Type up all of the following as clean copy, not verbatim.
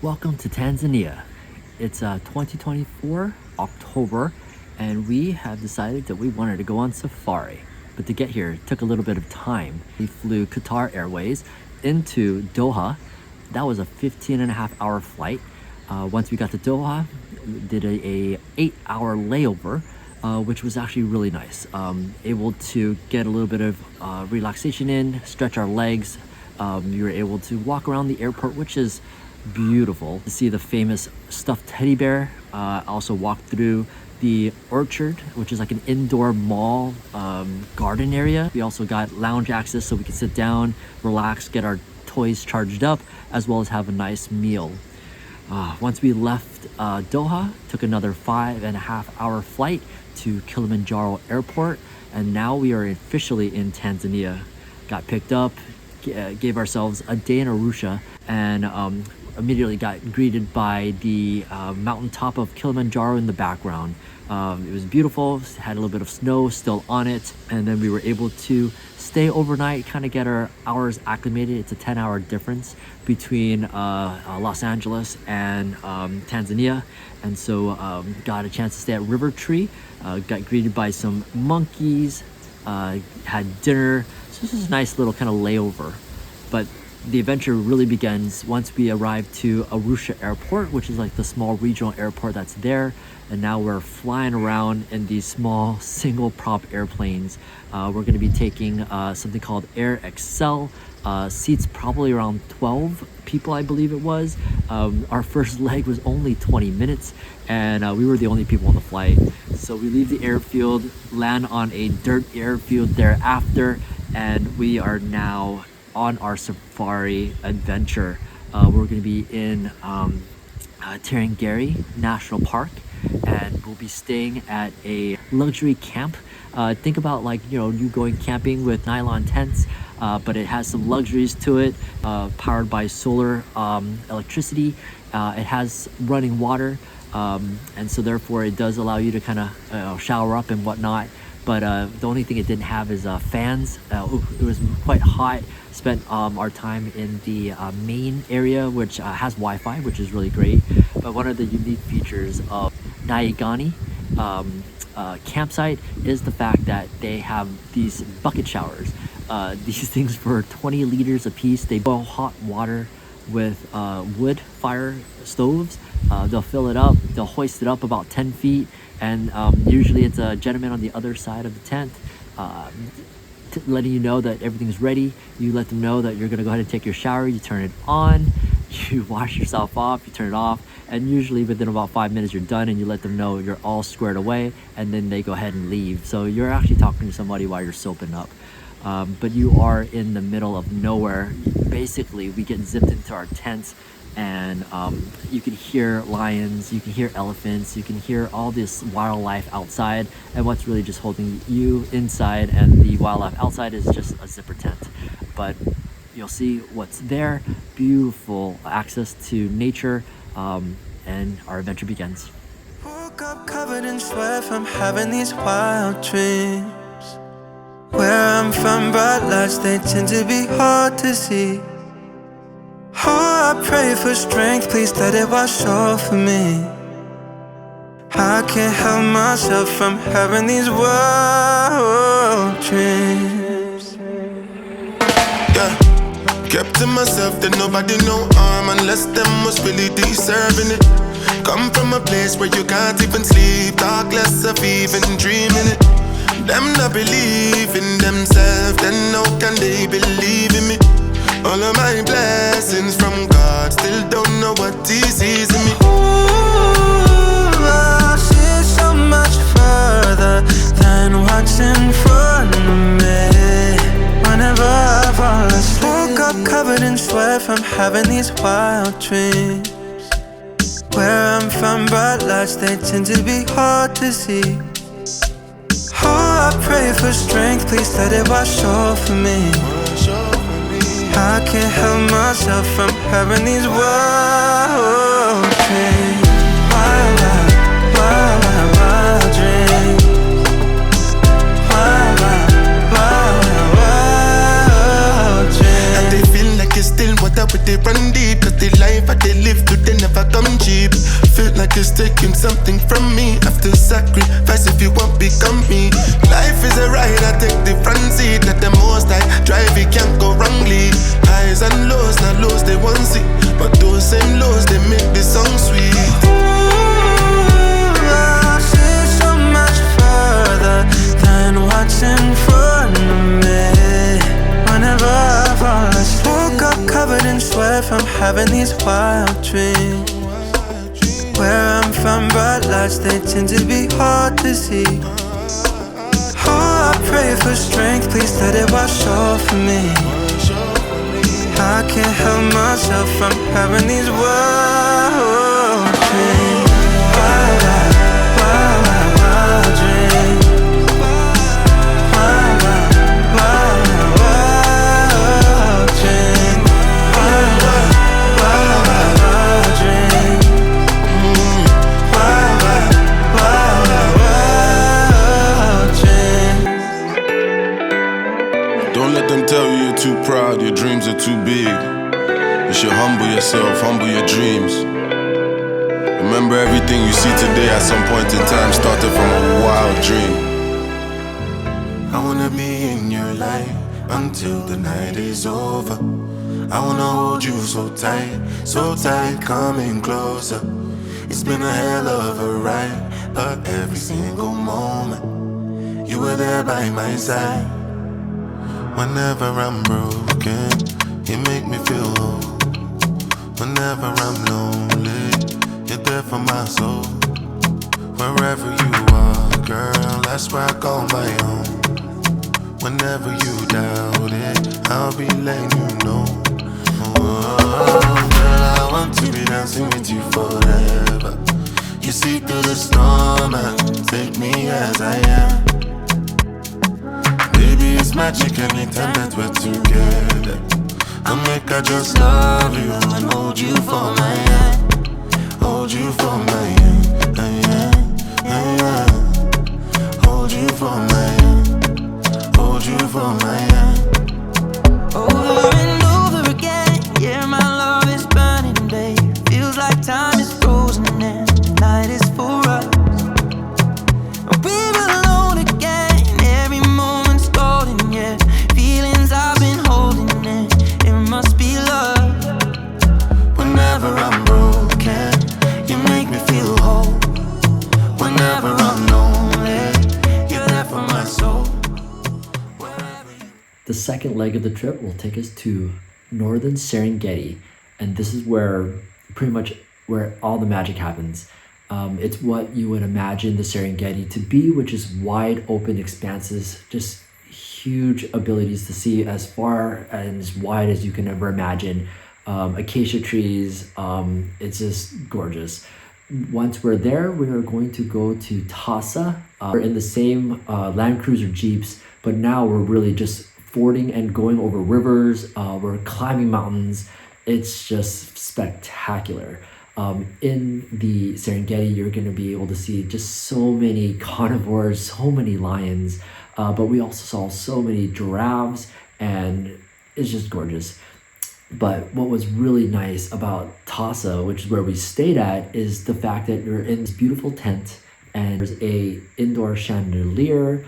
Welcome to Tanzania. It's 2024 October, and we have decided that we wanted to go on safari. But to get here, it took a little bit of time. We flew Qatar Airways into Doha. That was a 15-and-a-half-hour flight. Once we got to Doha, we did a 8-hour layover, which was actually really nice. Able to get a little bit of relaxation in, stretch our legs. We were able to walk around the airport, which is beautiful. To see the famous stuffed teddy bear. Also walked through the orchard, which is like an indoor mall garden area. We also got lounge access so we could sit down, relax, get our toys charged up, as well as have a nice meal. Once we left Doha, took another 5.5-hour flight to Kilimanjaro Airport, and now we are officially in Tanzania. Got picked up, gave ourselves a day in Arusha, and immediately got greeted by the mountaintop of Kilimanjaro in the background. It was beautiful, had a little bit of snow still on it, and then we were able to stay overnight, kind of get our hours acclimated. It's a 10-hour difference between Los Angeles and Tanzania, and so got a chance to stay at River Tree, got greeted by some monkeys, had dinner. So this is a nice little kind of layover, but the adventure really begins once we arrive to Arusha Airport, which is like the small regional airport that's there. And now we're flying around in these small single prop airplanes. We're going to be taking something called Air Excel. Seats probably around 12 people, I believe it was. Our first leg was only 20 minutes, and we were the only people on the flight. So we leave the airfield, land on a dirt airfield thereafter, and we are now on our safari adventure. We're going to be in Tarangire National Park, and we'll be staying at a luxury camp. Think about like, you going camping with nylon tents, but it has some luxuries to it, powered by solar electricity. It has running water, and so therefore it does allow you to kind of shower up and whatnot. But the only thing it didn't have is fans. It was quite hot. Spent our time in the main area, which has Wi-Fi, which is really great. But one of the unique features of Naigani campsite is the fact that they have these bucket showers. These things for 20 liters a piece. They boil hot water with wood fire stoves. They'll fill it up, they'll hoist it up about 10 feet, and usually it's a gentleman on the other side of the tent letting you know that everything's ready. You let them know that you're going to go ahead and take your shower. You turn it on, you wash yourself off, you turn it off, and usually within about 5 minutes you're done, and you let them know you're all squared away, and then they go ahead and leave. So you're actually talking to somebody while you're soaping up. But you are in the middle of nowhere. Basically, we get zipped into our tents, and you can hear lions, you can hear elephants, you can hear all this wildlife outside, and what's really just holding you inside, and the wildlife outside is just a zipper tent. But you'll see what's there. Beautiful access to nature, and our adventure begins. Woke up covered in sweat from having these wild dreams. Where I'm from, bright lights, they tend to be hard to see. Oh, I pray for strength, please let it wash over me. I can't help myself from having these wild dreams. Yeah, kept to myself, that nobody no harm, unless them was really deserving it. Come from a place where you can't even sleep, talk less of even dreaming it. Them not believe in themselves, then how can they believe in me? All of my blessings from God, still don't know what He sees in me. Ooh, I see so much further than what's in front of me. Whenever I fall asleep, woke up covered in sweat from having these wild dreams. Where I'm from, bright lights, they tend to be hard to see. Oh, I pray for strength, please let it wash over me. I can't help myself from having these wild dreams. Wild, wild, wild, wild dreams. Wild, wild, wild, wild dreams. And they feel like it's still water with they run deep, cause the life that they live give to, they never come cheap. Feel like it's taking something from me. After sacrifice, if you want, become me. Life is a ride, I take the front seat. Let the most I drive, it can't go wrongly. Highs and lows, not lows, they won't see. But those same lows, they make the song sweet. I'll see so much further than what's in front of me. Whenever I fall asleep, woke up covered in sweat from having these wild dreams. Where I'm from, bright lights, they tend to be hard to see. Oh, I pray for strength, please let it wash over me. I can't help myself from having these wild dreams. Wild, wild, wild, wild dreams. Wild, wild, wild, wild dreams. Wild, wild, wild, wild dreams. Wild, wild, wild, wild dreams. Don't let them tell you you're too proud, your dreams are too big. You should humble yourself, humble your dreams. Remember, everything you see today at some point in time started from a wild dream. I wanna be in your life until the night is over. I wanna hold you so tight, coming closer. It's been a hell of a ride, but every single moment you were there by my side. Whenever I'm broken, you make me feel whole. Whenever I'm lonely, you're there for my soul. Wherever you are, girl, that's where I call my own. Whenever you doubt it, I'll be letting you know. Oh, girl, I want to be dancing with you forever. You see through the storm and take me as I am. Baby, it's magic anytime that we're together. I'll make I just love you and hold you for my hand. Hold you for my hand, hold you for my hand. Hold you for my hand. Over and over again, yeah, my love is burning, babe. Feels like time is frozen and the night is for us. We're alone again, every moment's golden, yeah. Feelings I've been holding in, it must be love. Whenever I'm broken, you make me feel whole. Whenever I'm lonely, you're there for my soul. The second leg of the trip will take us to northern Serengeti, and this is where pretty much where all the magic happens. It's what you would imagine the Serengeti to be, which is wide open expanses, just huge abilities to see as far and as wide as you can ever imagine. Acacia trees, it's just gorgeous. Once we're there, we are going to go to Tasa. We're in the same Land Cruiser Jeeps, but now we're really just fording and going over rivers. We're climbing mountains. It's just spectacular. In the Serengeti, you're going to be able to see just so many carnivores, so many lions, but we also saw so many giraffes, and it's just gorgeous. But what was really nice about Tasa, which is where we stayed at, is the fact that you're in this beautiful tent and there's a indoor chandelier.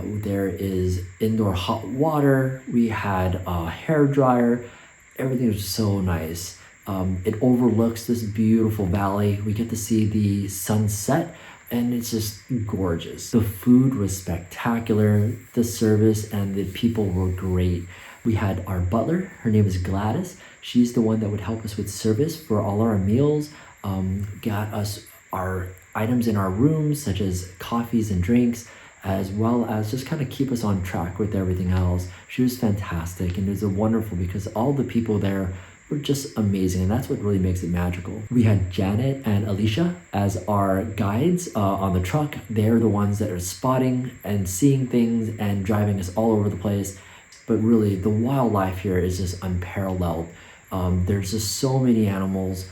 There is indoor hot water. We had a hair dryer. Everything was so nice. It overlooks this beautiful valley. We get to see the sunset, and it's just gorgeous. The food was spectacular. The service and the people were great. We had our butler. Her name is Gladys. She's the one that would help us with service for all our meals. Got us our items in our rooms, such as coffees and drinks, as well as just kind of keep us on track with everything else. She was fantastic, and it was wonderful because all the people there were just amazing, and that's what really makes it magical. We had Janet and Alicia as our guides on the truck. They're the ones that are spotting and seeing things and driving us all over the place. But really, the wildlife here is just unparalleled. There's just so many animals.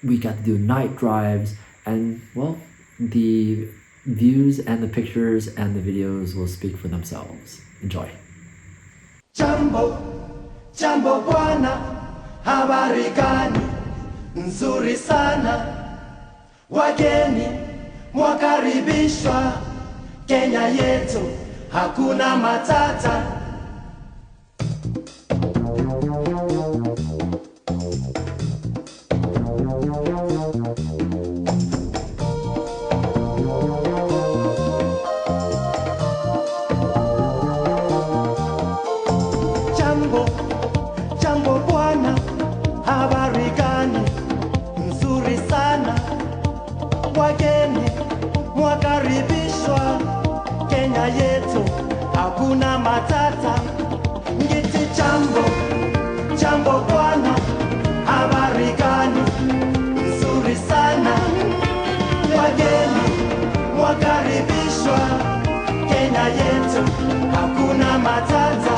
We got to do night drives, and well, the views and the pictures and the videos will speak for themselves. Enjoy. Jambo, jambo bwana, habari gani? nzuri sana, wageni mwakaribishwa, Kenya yetu hakuna matata. Jambo bwana, habari gani? Nzuri sana, wageni mwakaribishwa, Kenya yetu hakuna matata. Ngiti jambo bwana, habari gani? Nzuri sana, wageni mwakaribishwa, Kenya yetu hakuna matata.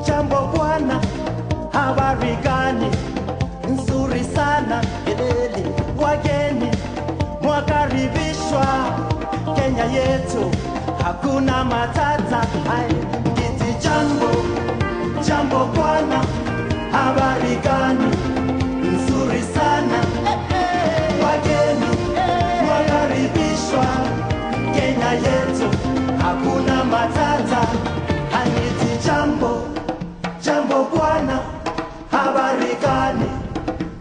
Jambo bwana, habari gani? Nzuri sana, elele, wageni mwakaribishwa, Kenya yetu hakuna matata. Ngiti jambo bwana, habari gani? Nzuri sana, wageni mwakaribishwa, Kenya yetu hakuna matata. Ngiti jambo bwana, habari gani?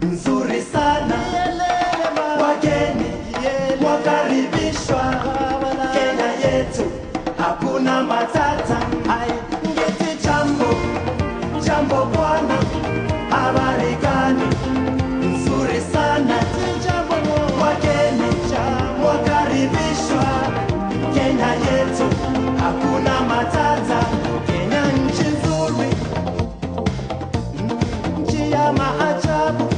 Nzuri sana, wageni mwakaribishwa, Kenya yetu hakuna matata. Ngiti jambo bwana, habari gani? Nzuri sana, wageni mwakaribishwa, Kenya yetu hakuna matata. Kenya nchi nzuri, nchi ya maajabu,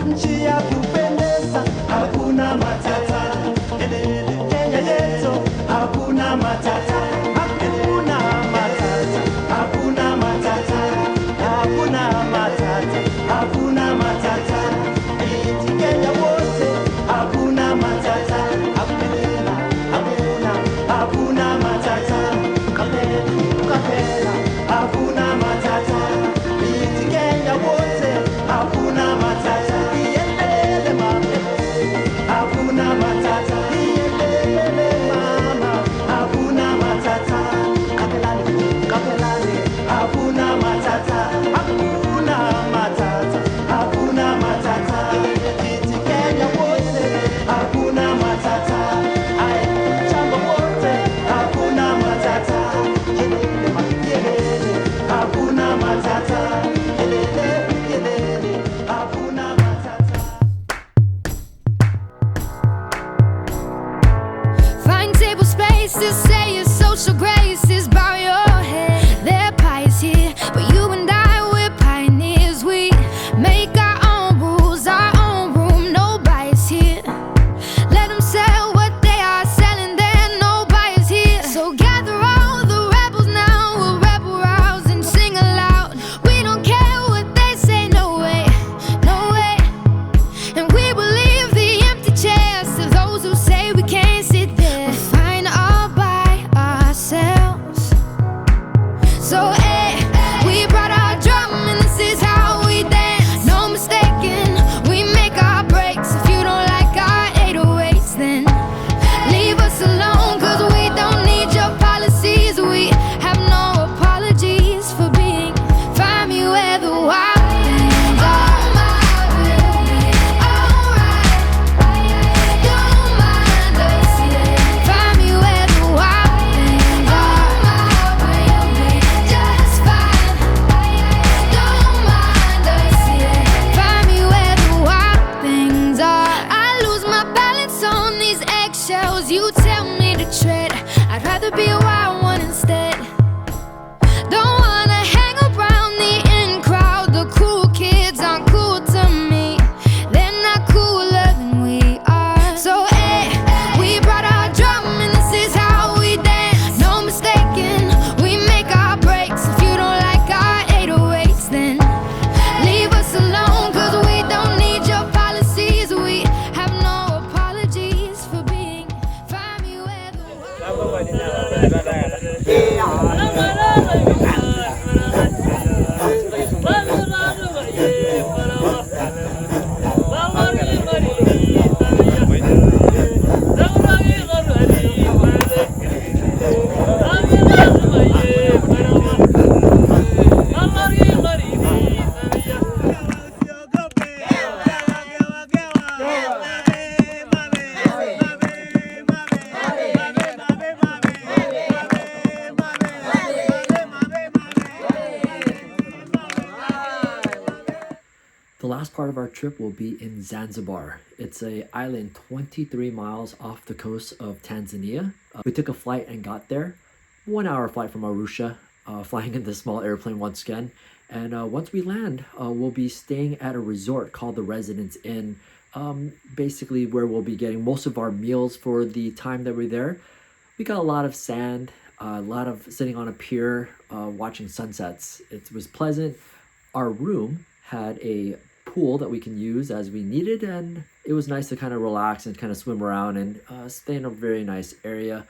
nchi ya kupendeza, hakuna matata. Kenya yetu hakuna matata, hakuna matata, hakuna matata, hakuna matata, hakuna matata. Kenya wote hakuna matata, hakuna matata, kapela, hakuna matata. Kenya wote hakuna matata, hakuna matata, mama, hakuna matata, kapelani, hakuna matata, hakuna matata. The last part of our trip will be in Zanzibar. It's an island 23 miles off the coast of Tanzania. We took a flight and got there. 1 hour flight from Arusha, flying in this small airplane once again. And once we land, we'll be staying at a resort called the Residence Inn, basically where we'll be getting most of our meals for the time that we're there. We got a lot of sand, a lot of sitting on a pier, watching sunsets. It was pleasant. Our room had a pool that we can use as we needed, and it was nice to kind of relax and kind of swim around and stay in a very nice area.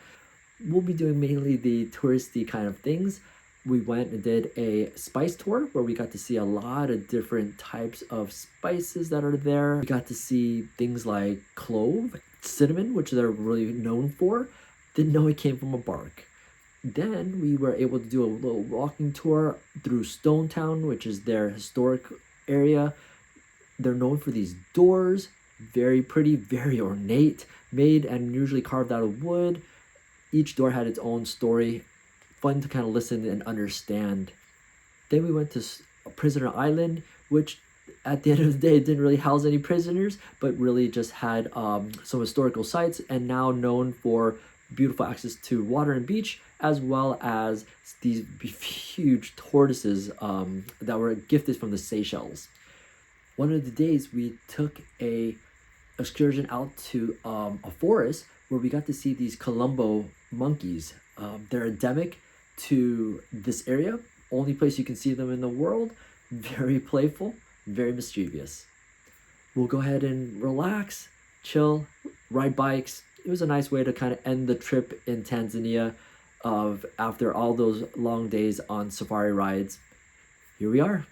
We'll be doing mainly the touristy kind of things. We went and did a spice tour where we got to see a lot of different types of spices that are there. We got to see things like clove, cinnamon, which they're really known for. Didn't know it came from a bark. Then we were able to do a little walking tour through Stone Town, which is their historic area. They're known for these doors, very pretty, very ornate, made and usually carved out of wood. Each door had its own story, fun to kind of listen and understand. Then we went to Prisoner Island, which at the end of the day didn't really house any prisoners, but really just had some historical sites, and now known for beautiful access to water and beach, as well as these huge tortoises that were gifted from the Seychelles. One of the days we took a excursion out to a forest where we got to see these Colombo monkeys. They're endemic to this area. Only place you can see them in the world. Very playful, very mischievous. We'll go ahead and relax, chill, ride bikes. It was a nice way to kind of end the trip in Tanzania after all those long days on safari rides. Here we are.